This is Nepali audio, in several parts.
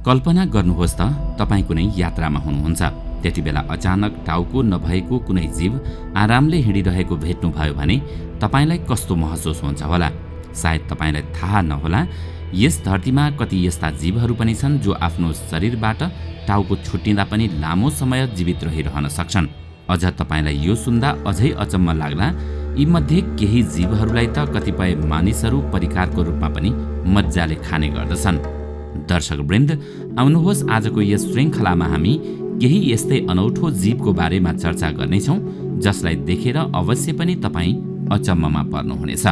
कल्पना गर्नुहोस् त तपाईँ कुनै यात्रामा हुनुहुन्छ। त्यतिबेला अचानक टाउको नभएको कुनै जीव आरामले हिँडिरहेको भेट्नुभयो भने तपाईलाई कस्तो महसुस हुन्छ होला? सायद तपाईलाई थाहा नहोला, यस धरतीमा कति यस्ता जीवहरू पनि छन् जो आफ्नो शरीरबाट टाउको छुट्टिँदा पनि लामो समय जीवित रहिरहन सक्छन्। अझ तपाईलाई यो सुन्दा अझै अचम्म लाग्ला, यी मध्ये केही जीवहरूलाई त कतिपय मानिसहरू परिकारको रूपमा पनि मज्जाले खाने गर्दछन्। दर्शकवृन्द, आउनुहोस् आजको यस श्रृङ्खलामा हामी केही यस्तै अनौठो जीवको बारेमा चर्चा गर्नेछौँ जसलाई देखेर अवश्य पनि तपाईँ अचम्ममा पर्नुहुनेछ।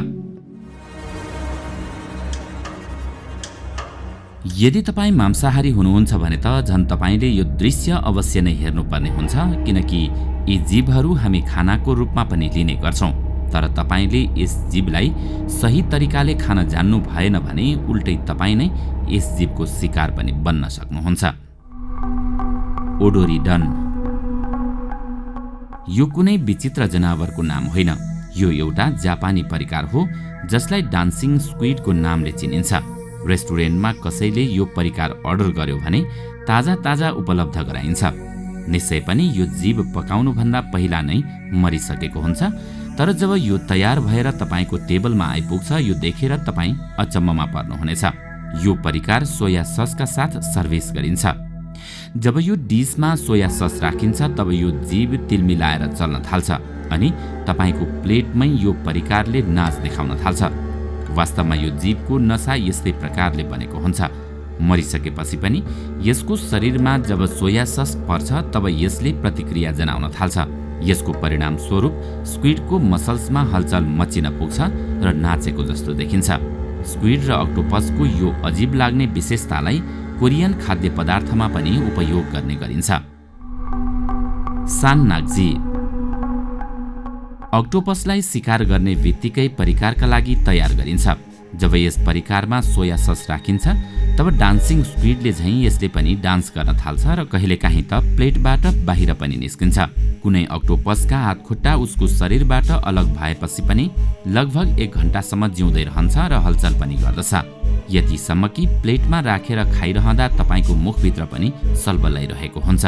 यदि तपाईँ मांसाहारी हुनुहुन्छ भने त झन् तपाईँले यो दृश्य अवश्य नै हेर्नुपर्ने हुन्छ, किनकि यी जीवहरू हामी खानाको रूपमा पनि लिने गर्छौँ। तर तपाईँले यस जीवलाई सही तरिकाले खान जान्नु भएन भने उल्टै तपाईँ नै यस जीवको शिकार पनि बन्न सक्नुहुन्छ। ओडोरी-डन यो कुनै विचित्र जनावरको नाम होइन, यो एउटा जापानी परिकार हो जसलाई डान्सिङ स्क्विडको नामले चिनिन्छ। रेस्टुरेन्टमा कसैले यो परिकार अर्डर गर्यो भने ताजा ताजा उपलब्ध गराइन्छ। निश्चय पनि यो जीव पकाउनुभन्दा पहिला नै मरिसकेको हुन्छ, तर जब यो तयार भएर तपाईको टेबलमा आइपुग्छ यो देखेर तपाईँ अचम्ममा पर्नुहुनेछ। यो परिकार सोया ससका साथ सर्भिस गरिन्छ। जब यो डिसमा सोया सस राखिन्छ तब यो जीव तिलमिलाएर चल्न थाल्छ अनि तपाईको प्लेटमै यो परिकारले नाच देखाउन थाल्छ। वास्तवमा यो जीवको नसा यस्तै प्रकारले बनेको हुन्छ। मरिसकेपछि पनि यसको शरीरमा जब सोया सस पर्छ तब यसले प्रतिक्रिया जनाउन थाल्छ। यसको परिणाम स्वरूप स्क्विडको मसल्समा हलचल मचिन पुग्छ र नाचेको जस्तो देखिन्छ। स्क्विड र अक्टोपसको यो अजीब लाग्ने विशेषतालाई कोरियन खाद्य पदार्थमा पनि उपयोग गर्ने गरिन्छ। सान-nakji अक्टोपसलाई शिकार गर्ने बित्तिकै परिकारका लागि तयार गरिन्छ। जब यस परिकारमा सोया सस राखिन्छ तब डान्सिङ स्क्विडले झैं यसले पनि डान्स गर्न थाल्छ र कहिलेकाहीँ त प्लेटबाट बाहिर पनि निस्किन्छ। कुनै अक्टोपसका हातखुट्टा उसको शरीरबाट अलग भएपछि पनि लगभग 1 घण्टासम्म जिउँदै रहन्छ र हलचल पनि गर्दछ। यतिसम्म कि प्लेटमा राखेर खाइरहँदा तपाईको मुखभित्र पनि सलबलाइरहेको हुन्छ,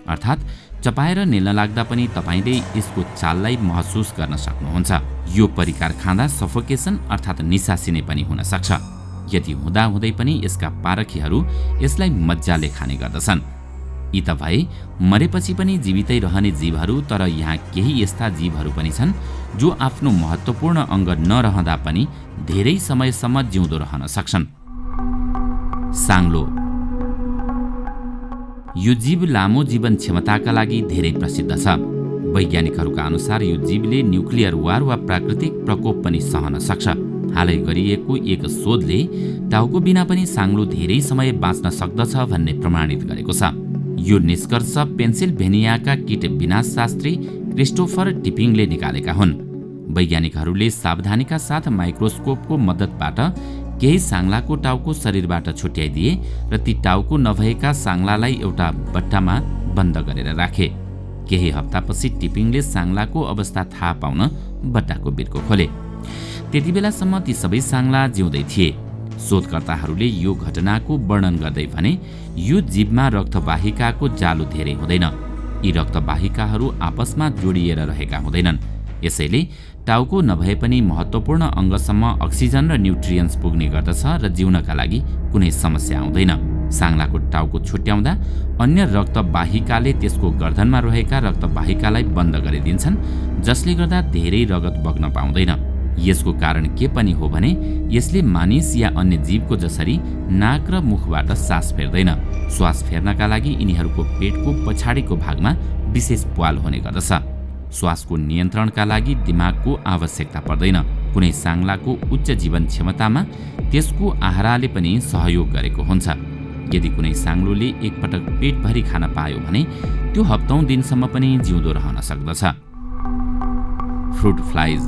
अर्थात् चपाएर निल्न लाग्दा पनि तपाईले यसको चाललाई महसुस गर्न सक्नुहुन्छ। यो परिकार खाँदा सफोकेसन अर्थात् निसासिने पनि हुन सक्छ। यति हुँदाहुँदै पनि यसका पारखीहरू यसलाई मज्जाले खाने गर्दछन्। यी त भए मरेपछि पनि जीवितै रहने जीवहरू, तर यहाँ केही यस्ता जीवहरू पनि छन् जो आफ्नो महत्त्वपूर्ण अङ्ग नरहँदा पनि धेरै समयसम्म जिउँदो रहन सक्छन्। साङ्लो यो जीव लामो जीवन क्षमताका लागि धेरै प्रसिद्ध छ। वैज्ञानिकहरूका अनुसार यो जीवले न्युक्लियर वार वा प्राकृतिक प्रकोप पनि सहन सक्छ। हालै गरिएको एक शोधले टाउको बिना पनि साङ्लो धेरै समय बाँच्न सक्दछ भन्ने प्रमाणित गरेको छ। यो निष्कर्ष पेन्सिल्भेनियाका कीट विनाशशास्त्री क्रिस्टोफर टिपिङले निकालेका हुन्। वैज्ञानिकहरूले सावधानीका साथ माइक्रोस्कोपको मद्दतबाट केही साङ्लाको टाउको शरीरबाट छुट्याइदिए र ती टाउको नभएका साङ्लालाई एउटा बट्टामा बन्द गरेर राखे। केही हप्तापछि टिपिङले साङ्लाको अवस्था थाहा पाउन बट्टाको बिर्को खोले। त्यतिबेलासम्म ती सबै साङ्ला जिउँदै थिए। शोधकर्ताहरूले यो घटनाको वर्णन गर्दै भने यो जीवमा रक्तवाहिकाको जालो धेरै हुँदैन। यी रक्तवाहिकाहरू आपसमा जोडिएर रहेका हुँदैनन्। यसैले टाउको नभए पनि महत्त्वपूर्ण अङ्गसम्म अक्सिजन र न्युट्रियन्ट्स पुग्ने गर्दछ र जिउनका लागि कुनै समस्या आउँदैन। साङ्लाको टाउको छुट्याउँदा अन्य रक्तवाहिकाले त्यसको गर्दनमा रहेका रक्तवाहिकालाई बन्द गरिदिन्छन्, जसले गर्दा धेरै रगत बग्न पाउँदैन। यसको कारण के पनि हो भने यसले मानिस या अन्य जीवको जसरी नाक र मुखबाट सास फेर्दैन। श्वास फेर्नका लागि यिनीहरूको पेटको पछाडिको भागमा विशेष प्वाल हुने गर्दछ। श्वासको नियन्त्रणका लागि दिमागको आवश्यकता पर्दैन। कुनै साङ्लाको उच्च जीवन क्षमतामा त्यसको आहाराले पनि सहयोग गरेको हुन्छ। यदि कुनै साङ्लोले एकपटक पेटभरि खान पायो भने त्यो हप्तौं दिनसम्म पनि जिउँदो रहन सक्दछ। फ्रुट फ्लाइज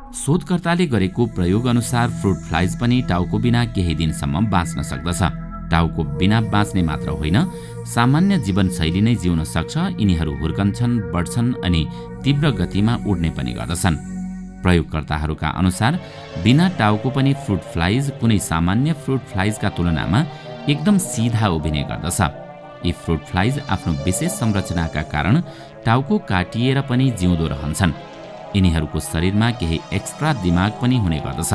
शोधकर्ताले गरेको प्रयोग अनुसार फ्रुट फ्लाइज पनि टाउको बिना केही दिनसम्म बाँच्न सक्दछ। टाउको बिना बाँच्ने मात्र होइन, सामान्य जीवनशैली नै जिउन सक्छ। यिनीहरू हुर्कन्छन्, बढ्छन् अनि तीव्र गतिमा उड्ने पनि गर्दछन्। प्रयोगकर्ताहरूका अनुसार बिना टाउको पनि फ्रुट फ्लाइज कुनै सामान्य फ्रुट फ्लाइजका तुलनामा एकदम सिधा उभिने गर्दछ। यी फ्रुट फ्लाइज आफ्नो विशेष संरचनाका कारण टाउको काटिएर पनि जिउँदो रहन्छन्। यिनीहरूको शरीरमा केही एक्स्ट्रा दिमाग पनि हुने गर्दछ।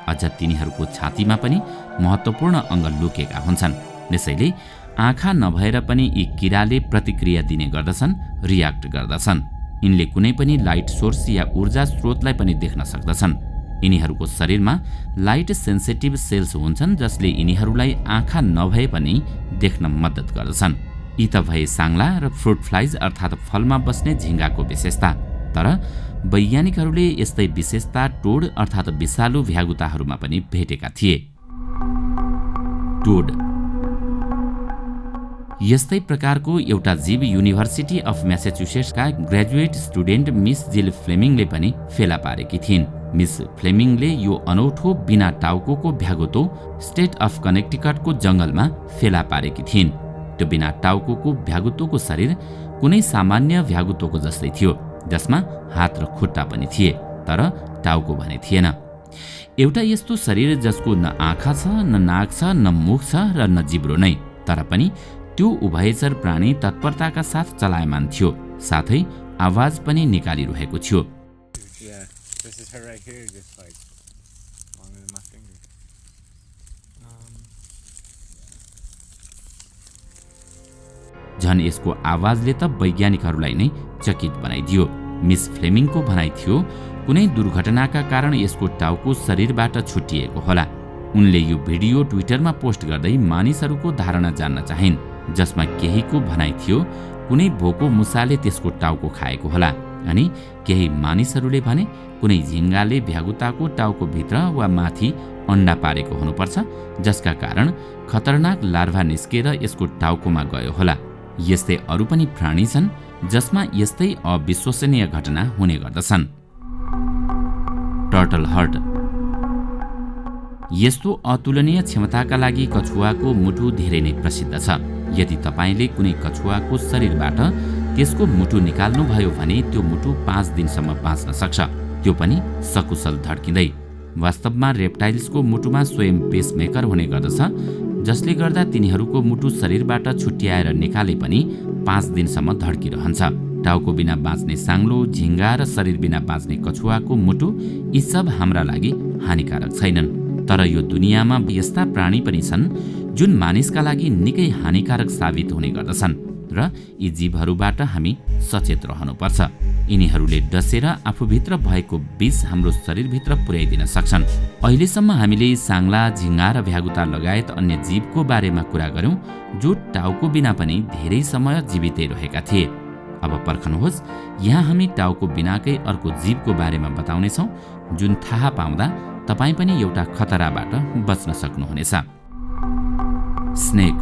अझ तिनीहरूको छातीमा पनि महत्त्वपूर्ण अङ्ग लुकेका हुन्छन्। यसैले आँखा नभएर पनि यी किराले प्रतिक्रिया दिने गर्दछन्, रियाक्ट गर्दछन्। यिनले कुनै पनि लाइट सोर्स या ऊर्जा स्रोतलाई पनि देख्न सक्दछन्। यिनीहरूको शरीरमा लाइट सेन्सिटिभ सेल्स हुन्छन् जसले यिनीहरूलाई आँखा नभए पनि देख्न मद्दत गर्दछन्। यी त भए साङ्ला र फ्रुट फ्लाइज अर्थात् फलमा बस्ने झिङ्गाको विशेषता। तर वैज्ञानिकहरूले यस्तै विशेषता टोड अर्थात् विषालु भ्यागुताहरूमा पनि भेटेका थिए। टोड यस्तै प्रकारको एउटा जीव युनिभर्सिटी अफ म्यासाचुसेट्सका ग्रेजुएट स्टुडेन्ट मिस जिल फ्लेमिङले पनि फेला पारेकी थिइन्। मिस फ्लेमिङले यो अनौठो बिना टाउकोको भ्यागुतो स्टेट अफ कनेक्टिकटको जङ्गलमा फेला पारेकी थिइन्। त्यो बिना टाउकोको भ्यागुतोको शरीर कुनै सामान्य भ्यागुतोको जस्तै थियो, जसमा हात र खुट्टा पनि थिए तर टाउको भने थिएन। एउटा यस्तो शरीर जसको न आँखा छ, न नाक छ, न मुख छ र न जिब्रो नै, तर पनि त्यो उभयचर प्राणी तत्परताका साथ चलायमान थियो, साथै आवाज पनि निकालिरहेको थियो। झन् यसको आवाजले त वैज्ञानिकहरूलाई नै चकित बनाइदियो। मिस फ्लेमिङको भनाइ थियो कुनै दुर्घटनाका कारण यसको टाउको शरीरबाट छुट्टिएको होला। उनले यो भिडियो ट्विटरमा पोस्ट गर्दै मानिसहरूको धारणा जान्न चाहिन्, जसमा केहीको भनाइ थियो कुनै भोको मुसाले त्यसको टाउको खाएको होला, अनि केही मानिसहरूले भने कुनै झिङ्गाले भ्यागुताको टाउको भित्र वा माथि अन्डा पारेको हुनुपर्छ, जसका कारण खतरनाक लार्भा निस्केर यसको टाउकोमा गयो होला। यस्तै अरू पनि प्राणी छन् जसमा यस्तै अविश्वसनीय घटना हुने गर्दछन्। टर्टल हर्ट यस्तो अतुलनीय क्षमताका लागि कछुवाको मुटु धेरै नै प्रसिद्ध छ। यदि तपाईले कुनै कछुवाको शरीरबाट त्यसको मुटु निकाल्नुभयो भने त्यो मुटु 5 दिनसम्म बाँच्न सक्छ, त्यो पनि सकुशल धड्किँदै। वास्तवमा रेप्टाइल्सको मुटुमा स्वयं पेसमेकर हुने गर्दछ, जसले गर्दा तिनीहरूको मुटु शरीरबाट छुट्याएर निकाले पनि 5 दिनसम्म धड्किरहन्छ। टाउको बिना बाँच्ने साङ्लो, झिङ्गा र शरीर बिना बाँच्ने कछुवाको मुटु यी सब हाम्रा लागि हानिकारक छैनन्। तर यो दुनियाँमा यस्ता प्राणी पनि छन् जुन मानिसका लागि निकै हानिकारक साबित हुने गर्दछन् र यी जीवहरूबाट हामी सचेत रहनुपर्छ। यिनीहरूले डसेर आफूभित्र भएको विष हाम्रो शरीरभित्र पुर्याइदिन सक्छन्। अहिलेसम्म हामीले साङ्ला, झिङ्गा र भ्यागुता लगायत अन्य जीवको बारेमा कुरा गर्यौं जो टाउको बिना पनि धेरै समय जीवितै रहेका थिए। अब पर्खनुहोस्, यहाँ हामी टाउको बिनाकै अर्को जीवको बारेमा बताउनेछौँ जुन थाहा पाउँदा तपाई पनि एउटा खतराबाट बच्न सक्नुहुनेछ। स्नेक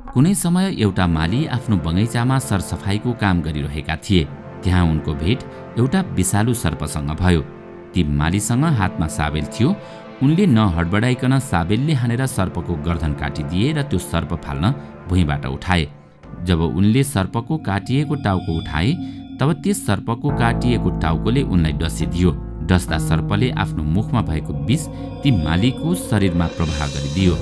कुनै समय एउटा माली आफ्नो बगैँचामा सरसफाईको काम गरिरहेका थिए। त्यहाँ उनको भेट एउटा विषालु सर्पसँग भयो। ती मालीसँग हातमा साबेल थियो। उनले नहडबडाइकन साबेलले हानेर सर्पको गर्दन काटिदिए र त्यो सर्प फाल्न भुइँबाट उठाए। जब उनले सर्पको काटिएको टाउको उठाए तब त्यस सर्पको काटिएको टाउकोले उनलाई डसिदियो। डस्दा सर्पले आफ्नो मुखमा भएको विष ती मालीको शरीरमा प्रवाह गरिदियो।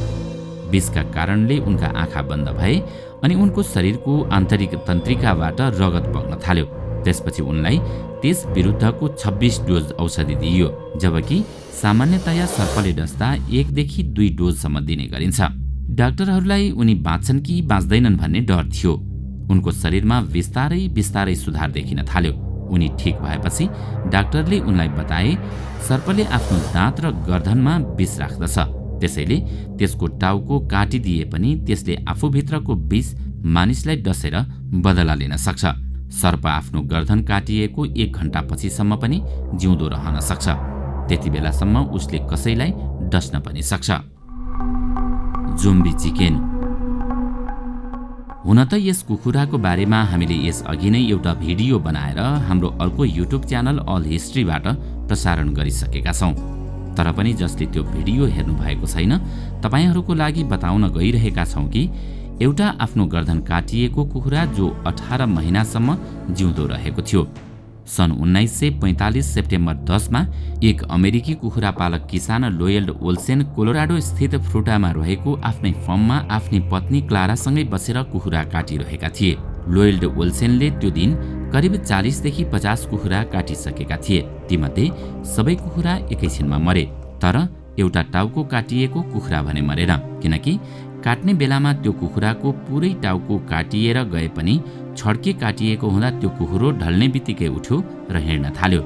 विषका कारणले उनका आँखा बन्द भए अनि उनको शरीरको आन्तरिक तन्त्रिकाबाट रगत बग्न थाल्यो। त्यसपछि उनलाई त्यस विरुद्धको 26 डोज औषधि दिइयो, जबकि सामान्यतया सर्पले डस्दा 1 देखि 2 डोजसम्म दिने गरिन्छ। डाक्टरहरूलाई उनी बाँच्छन् कि बाँच्दैनन् भन्ने डर थियो। उनको शरीरमा बिस्तारै बिस्तारै सुधार देखिन थाल्यो। उनी ठिक भएपछि डाक्टरले उनलाई बताए सर्पले आफ्नो दाँत र गर्दनमा विष राख्दछ, त्यसैले त्यसको टाउको काटिदिए पनि त्यसले आफूभित्रको विष मानिसलाई डसेर बदला लिन सक्छ। सर्प आफ्नो गर्दन काटिएको 1 घण्टा पछिसम्म पनि जिउँदो रहन सक्छ। त्यति बेलासम्म उसले कसैलाई डस्न पनि सक्छ। जोम्बी चिकेन हुन त यस कुखुराको बारेमा हामीले यस अघि नै एउटा भिडियो बनाएर हाम्रो अर्को युट्युब च्यानल अल हिस्ट्रीबाट प्रसारण गरिसकेका छौं। तर पनि जसले त्यो भिडियो हेर्नु भएको छैन, तपाईहरुको लागि बताउन गइरहेका छौं कि एउटा आफ्नो गर्दन काटिएको कुखुरा जो 18 महिनासम्म जिउँदो रहेको थियो। सन् 1945 सेप्टेम्बर 10 मा एक अमेरिकी कुखुरा पालक किसान लोयल्ड ओल्सेन कोलोराडो स्थित फ्रुटामा रहेको आफ्नै फर्ममा आफ्नी पत्नी क्लारासँगै बसेर कुखुरा काटिरहेका थिए। लोयल्ड ओल्सेनले त्यो दिन करिब 40 देखि 50 कुखुरा काटिसकेका थिए। तीमध्ये सबै कुखुरा एकैछिनमा मरे, तर एउटा टाउको काटिएको कुखुरा भने मरेन, किनकि काट्ने बेलामा त्यो कुखुराको पुरै टाउको काटिएर गए पनि छड्के काटिएको हुँदा त्यो कुखुरो ढल्ने बित्तिकै उठ्यो र हिँड्न थाल्यो।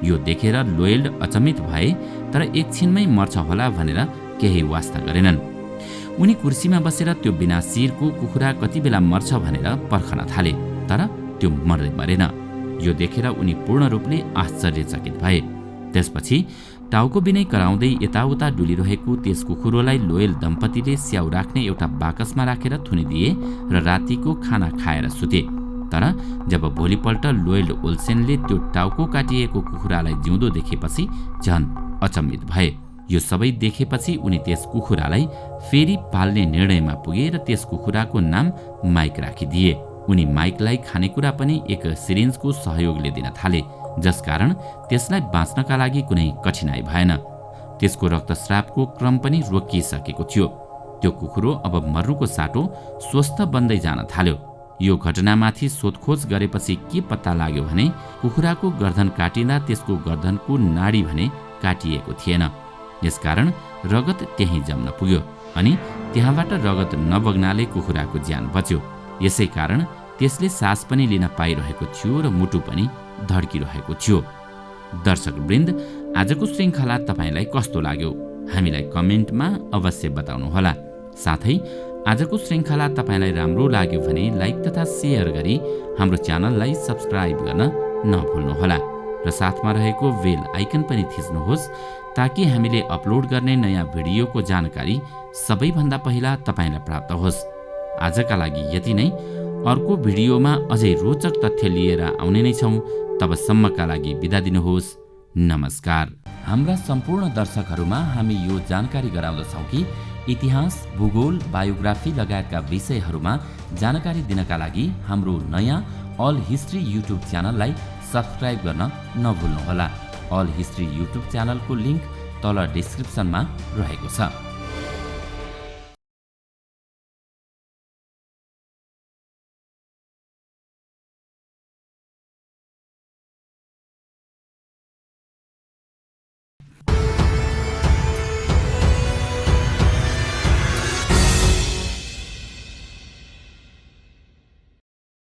यो देखेर लोयल्ड अचम्मित भए, तर एकछिनमै मर्छ होला भनेर केही वास्ता गरेनन्। उनी कुर्सीमा बसेर त्यो बिना शिरको कुखुरा कति बेला मर्छ भनेर पर्खन थाले, तर त्यो मर्दै मरेन। यो देखेर उनी पूर्ण रूपले आश्चर्यचकित भए। त्यसपछि टाउको बिनै कराउँदै यताउता डुलिरहेको त्यस कुखुरोलाई लोयल दम्पतिले स्याउ राख्ने एउटा बाकसमा राखेर थुनिदिए र रातिको खाना खाएर सुते। तर जब भोलिपल्ट लोयल्ड ओल्सेनले त्यो टाउको काटिएको कुखुरालाई जिउँदो देखेपछि झन् अचम्मित भए। यो सबै देखेपछि उनी त्यस कुखुरालाई फेरि पाल्ने निर्णयमा पुगे र त्यस कुखुराको नाम माइक राखिदिए। उनी माइकलाई खानेकुरा पनि एक सिरिन्जको सहयोगले दिन थाले, जसकारण त्यसलाई बाँच्नका लागि कुनै कठिनाइ भएन। त्यसको रक्तस्रावको क्रम पनि रोकिसकेको थियो। त्यो कुखुरो अब मर्नुको साटो स्वस्थ बन्दै जान थाल्यो। यो घटनामाथि सोधखोज गरेपछि के पत्ता लाग्यो भने कुखुराको गर्दन काटिँदा त्यसको गर्दनको नाडी भने काटिएको थिएन। यसकारण रगत त्यहीँ जम्न पुग्यो अनि त्यहाँबाट रगत नबग्नाले कुखुराको ज्यान बच्यो। यसै कारण त्यसले सास पनि लिन पाइरहेको थियो र मुटु पनि धड्किरहेको थियो। दर्शकवृन्द, आजको श्रृङ्खला तपाईलाई कस्तो लाग्यो हामीलाई कमेन्टमा अवश्य बताउनुहोला। साथै आजको श्रृङ्खला तपाईलाई राम्रो लाग्यो भने लाइक तथा सेयर गरी हाम्रो च्यानललाई सब्स्क्राइब गर्न नभुल्नुहोला र साथमा रहेको बेल आइकन पनि थिच्नुहोस्, ताकि हामीले अपलोड गर्ने नयाँ भिडियोको जानकारी सबैभन्दा पहिला तपाईलाई प्राप्त होस्। आजका लागि यति नै। अर्को भिडियोमा अझै रोचक तथ्य लिएर आउने नै छौँ। तबसम्मका लागि बिदा दिनुहोस्। नमस्कार। हाम्रा सम्पूर्ण दर्शकहरूमा हामी यो जानकारी गराउँदछौँ कि इतिहास, भूगोल, बायोग्राफी लगायतका विषयहरूमा जानकारी दिनका लागि हाम्रो नयाँ अल हिस्ट्री युट्युब च्यानललाई सब्स्क्राइब गर्न नभुल्नुहोला। अल हिस्ट्री युट्युब च्यानलको लिङ्क तल डिस्क्रिप्सनमा रहेको छ।